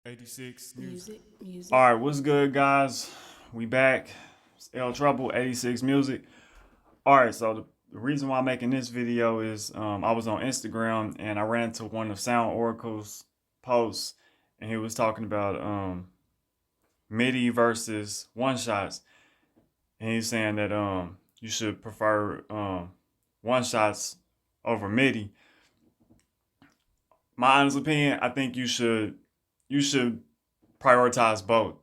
86 music. Music. All right, what's good, guys? We back. It's L Trouble 86 Music. All right, so the reason why I'm making this video is I was on Instagram and I ran into one of Sound Oracle's posts, and he was talking about Midi versus one shots, and he's saying that you should prefer one shots over Midi. My honest opinion, I think you should prioritize both.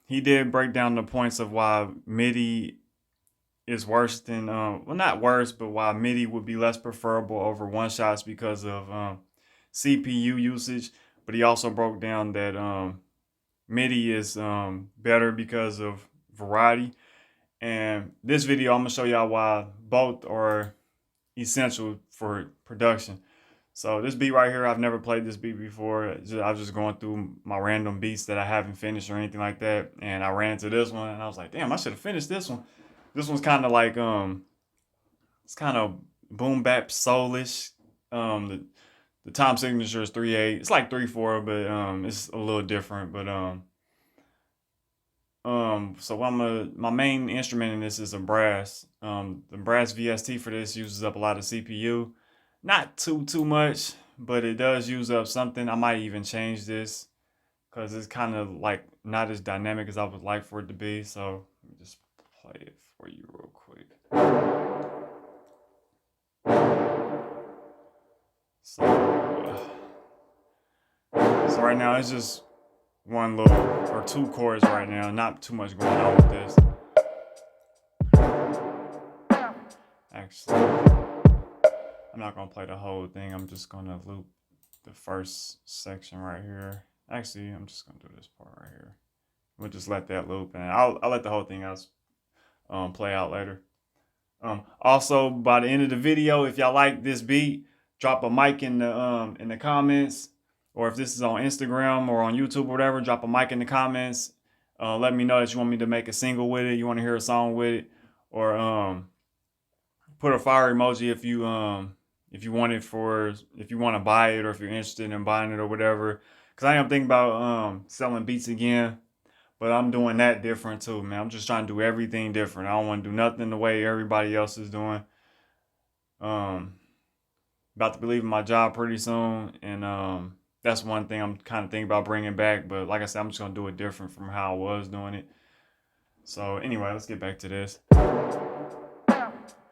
He did break down the points of why MIDI is worse than well, not worse, but why MIDI would be less preferable over one shots because of CPU usage. But he also broke down that MIDI is better because of variety. And this video, I'm gonna show y'all why both are essential for production. So this beat right here, I've never played this beat before. I was just going through my random beats that I haven't finished or anything like that, and I ran to this one, and I was like, damn, I should have finished this one. This one's kind of like it's kind of boom bap soulish. The time signature is 3/8. It's like 3/4, but it's a little different. But so my main instrument in this is a brass. The brass VST for this uses up a lot of CPU. Not too much, but it does use up something. I might even change this because it's kind of like not as dynamic as I would like for it to be. So let me just play it for you real quick. So right now it's just one little or two chords right now. Not too much going on with this. Actually, I'm not gonna play the whole thing. I'm just gonna loop the first section right here. Actually, I'm just gonna do this part right here. We'll just let that loop, and I'll let the whole thing else play out later. Also, by the end of the video, if y'all like this beat, drop a mic in the comments, or if this is on Instagram or on YouTube or whatever, drop a mic in the comments. Let me know that you want me to make a single with it, you want to hear a song with it, or put a fire emoji if you want it for if you want to buy it or if you're interested in buying it or whatever. Cause I am thinking about selling beats again, but I'm doing that different too, man. I'm just trying to do everything different. I don't want to do nothing the way everybody else is doing. Um, About to be leaving my job pretty soon, and that's one thing I'm kind of thinking about bringing back. But like I said, I'm just gonna do it different from how I was doing it. So anyway, let's get back to this.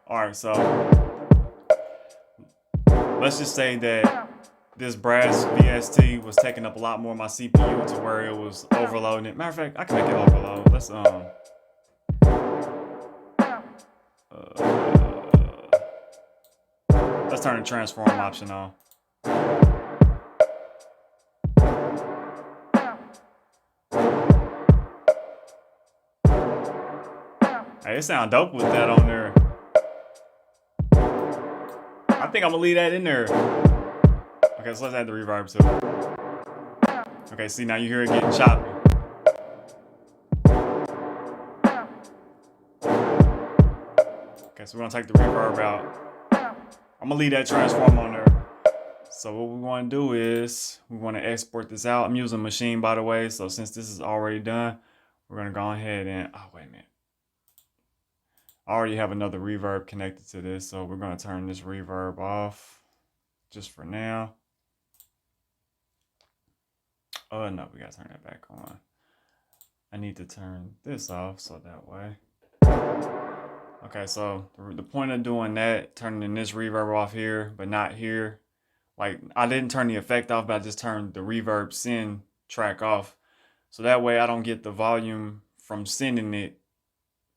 All right, so let's just say that this brass VST was taking up a lot more of my CPU to where it was overloading it. Matter of fact, I can make it overload. Uh, let's turn the transform option on. Hey, it sound dope with that on there. I think I'm gonna leave that in there. Okay, so let's add the reverb too. Okay, see, now you hear it getting choppy. Okay, so we're gonna take the reverb out. I'm gonna leave that transform on there. So what we wanna do is, we wanna export this out. I'm using Machine, by the way, so since this is already done, we're gonna go ahead and, oh, wait a minute. I already have another reverb connected to this, so we're gonna turn this reverb off just for now. Oh no, we gotta turn that back on. I need to turn this off so that way. Okay, so the point of doing that, turning this reverb off here, but not here. Like, I didn't turn the effect off, but I just turned the reverb send track off. So that way I don't get the volume from sending it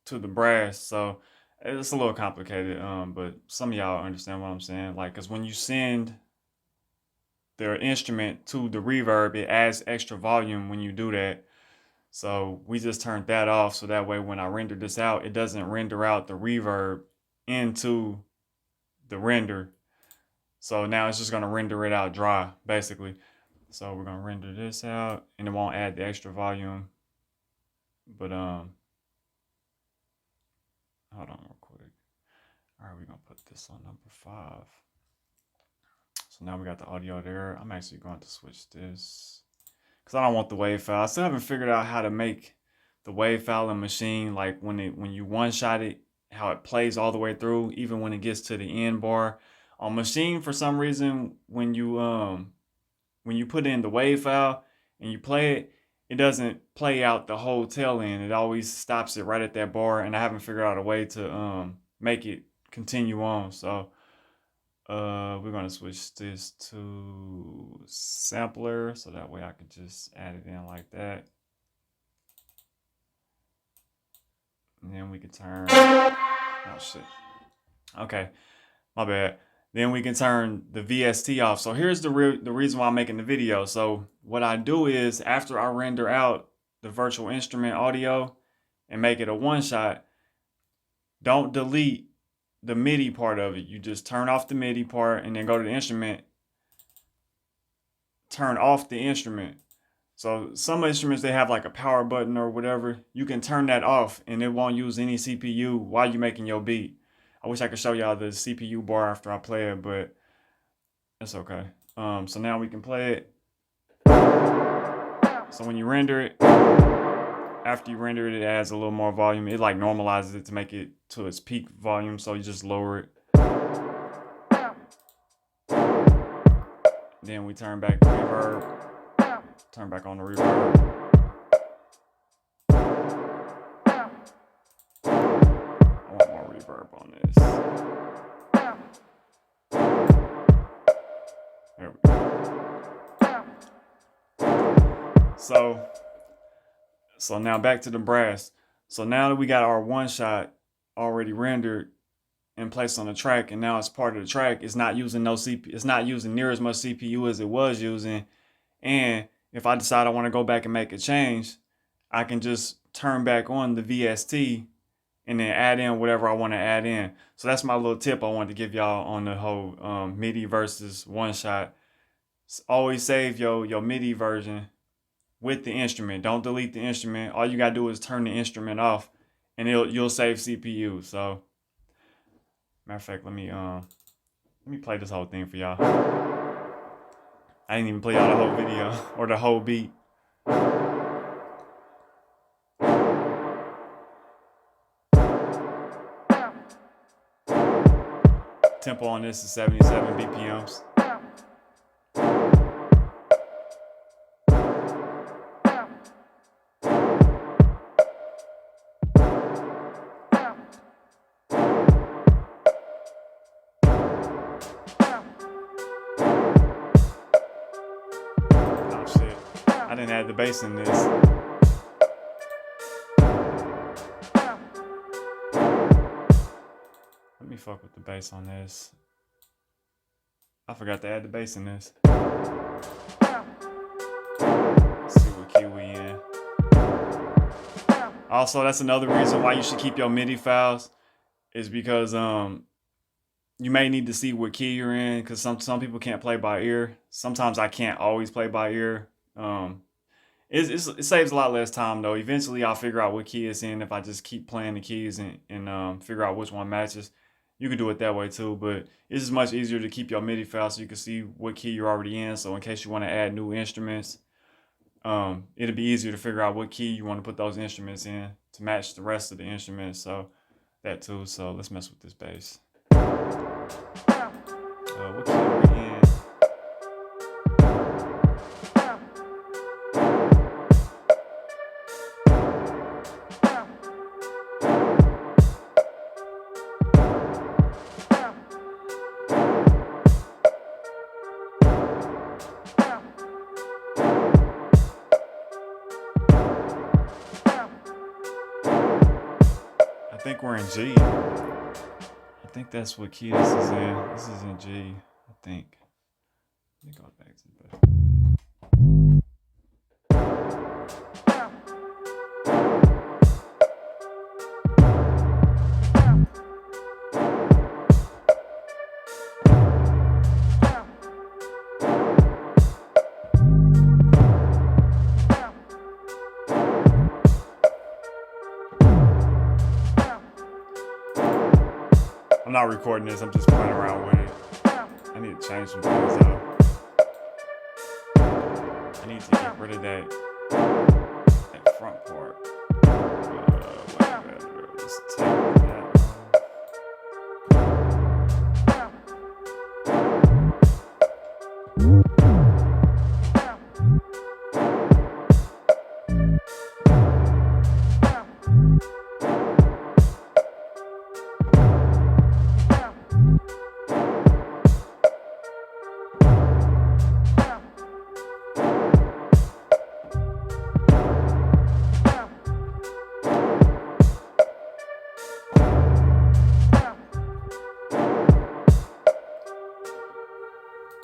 to the brass. So it's a little complicated, but some of y'all understand what I'm saying. Like, cause when you send the instrument to the reverb, it adds extra volume when you do that. So we just turned that off, so that way when I render this out, it doesn't render out the reverb into the render. So now it's just gonna render it out dry, basically. So we're gonna render this out, and it won't add the extra volume. But hold on real quick. All right, we're gonna put this on number 5. So now we got the audio there. I'm actually going to switch this because I don't want the wave file. I still haven't figured out how to make the wave file in Machine, like when you one shot it, how it plays all the way through, even when it gets to the end bar. On Machine, for some reason, when you put in the wave file and you play it, it doesn't play out the whole tail end. It always stops it right at that bar, and I haven't figured out a way to make it continue on. So we're gonna switch this to sampler, so that way I can just add it in like that. And then we can turn, oh shit. Okay, my bad. Then we can turn the VST off. So here's the reason why I'm making the video. So what I do is, after I render out the virtual instrument audio and make it a one shot, don't delete the MIDI part of it. You just turn off the MIDI part and then go to the instrument, turn off the instrument. So some instruments, they have like a power button or whatever. You can turn that off and it won't use any CPU while you're making your beat. I wish I could show y'all the CPU bar after I play it, but that's okay. So now we can play it. So when you render it, after you render it, it adds a little more volume. It like normalizes it to make it to its peak volume. So you just lower it. Then we turn back the reverb. Turn back on the reverb. I want more reverb on this. There we go. So now back to the brass. So now that we got our one shot already rendered and placed on the track, and now it's part of the track, it's not using no CPU, it's not using near as much CPU as it was using. And if I decide I want to go back and make a change, I can just turn back on the VST and then add in whatever I want to add in. So that's my little tip I wanted to give y'all on the whole MIDI versus one shot. Always save your MIDI version with the instrument. Don't delete the instrument. All you gotta do is turn the instrument off, and you'll save CPU. So, matter of fact, let me play this whole thing for y'all. I didn't even play y'all the whole video or the whole beat. Tempo on this is 77 BPMs. I didn't add the bass in this. Let me fuck with the bass on this. I forgot to add the bass in this. Let's see what key we in. Also, that's another reason why you should keep your MIDI files, is because you may need to see what key you're in, because some people can't play by ear. Sometimes I can't always play by ear. It saves a lot less time though. Eventually I'll figure out what key it's in if I just keep playing the keys and figure out which one matches. You can do it that way too, but it's just much easier to keep your MIDI file so you can see what key you're already in. So in case you want to add new instruments, it'll be easier to figure out what key you want to put those instruments in to match the rest of the instruments. So that too. So let's mess with this bass. What key are we in? I think we're in G. I think that's what key this is in. This is in G, I think. Let me go back to the bass. I'm not recording this, I'm just playing around with it. I need to change some things up. I need to get rid of that front part. Let's take that off.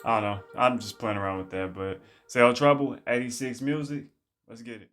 I don't know. I'm just playing around with that. But Sell Trouble, 86 Music. Let's get it.